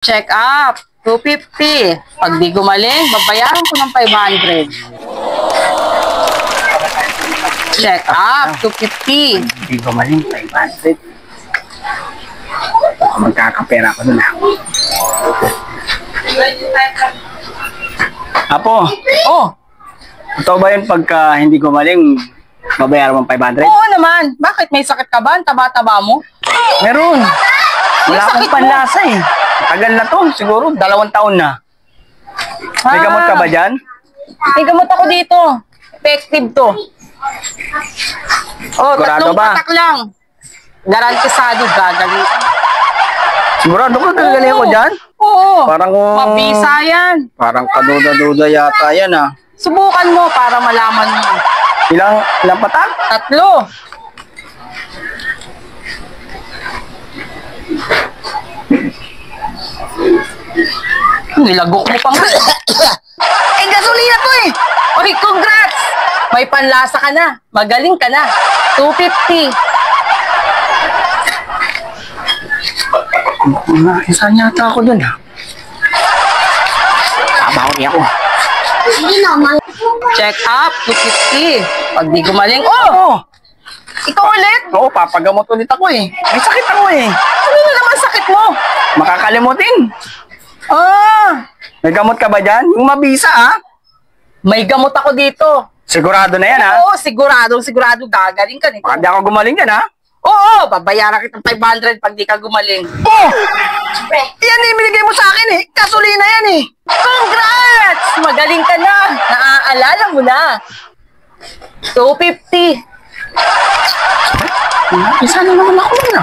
Check up, 250. Pag di gumaling, babayaran ko ng 500. Check up, 250. Hindi gumaling, 500. Magkakapera ko dun Apo, ito ba yun pagka hindi gumaling, babayaran mo 500? Oo naman. Bakit? May sakit ka ba? Ang taba-taba mo? Meron. Wala akong sakit mo? panlasa eh. Tagal na to, siguro 2 taon na. May gamot ka ba dyan? May gamot ako dito. Effective to. Oh, Sigurado 3 ba? patak lang. Garantisado, gagaling. Sigurado ka gagaling ako dyan? Oo. Parang Mabisa yan. Parang kaduda-duda yata yan ah. Subukan mo para malaman mo. Ilang patak? 3. Nilagok mo pang... Eh, gasolina to eh! Oy, congrats! May panlasa ka na. Magaling ka na. 250. Saan yata ako dun ha? Babawi ako. Check up, 250. Pag di gumaling, ikaw ulit? Oo, papagamot ulit ako eh. May sakit ako eh. Ano na naman sakit mo? Makakalimutin. Ah, May gamot ka ba dyan? Yung mabisa ha? may gamot ako dito. Sigurado na yan ha? Oo, sigurado gagaling ka nito. Baka di ako gumaling dyan ha? Oo, babayaran kita 500 pag di ka gumaling. Oh! Yan eh, binigay mo sa akin eh. Gasolina yan eh. Congrats! Magaling ka na. Naaalala mo na. 250. Isa na naman ako na.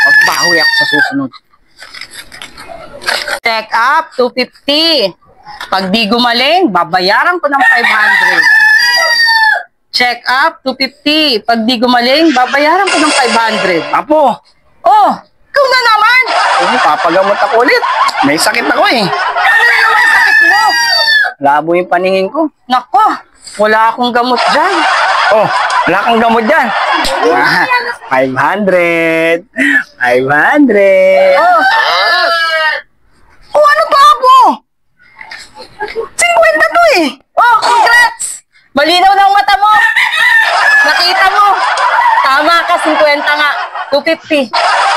Magbawi ako sa susunod. Check up, 250. Pag di gumaling, babayaran ko ng 500. Check up, 250. Pag di gumaling, babayaran ko ng 500. Apo, Oh, ikaw na naman. papagamot ako ulit. May sakit ako eh. Ano na naman sakit mo? Labo yung paningin ko. Nako, wala akong gamot dyan. Oh, wala kang gamot dyan. 500. 500. Oh, ano ba ako? 50 to eh. Oh, congrats. Malinaw na ang mata mo. Nakita mo. Tama ka, 50 nga. 250.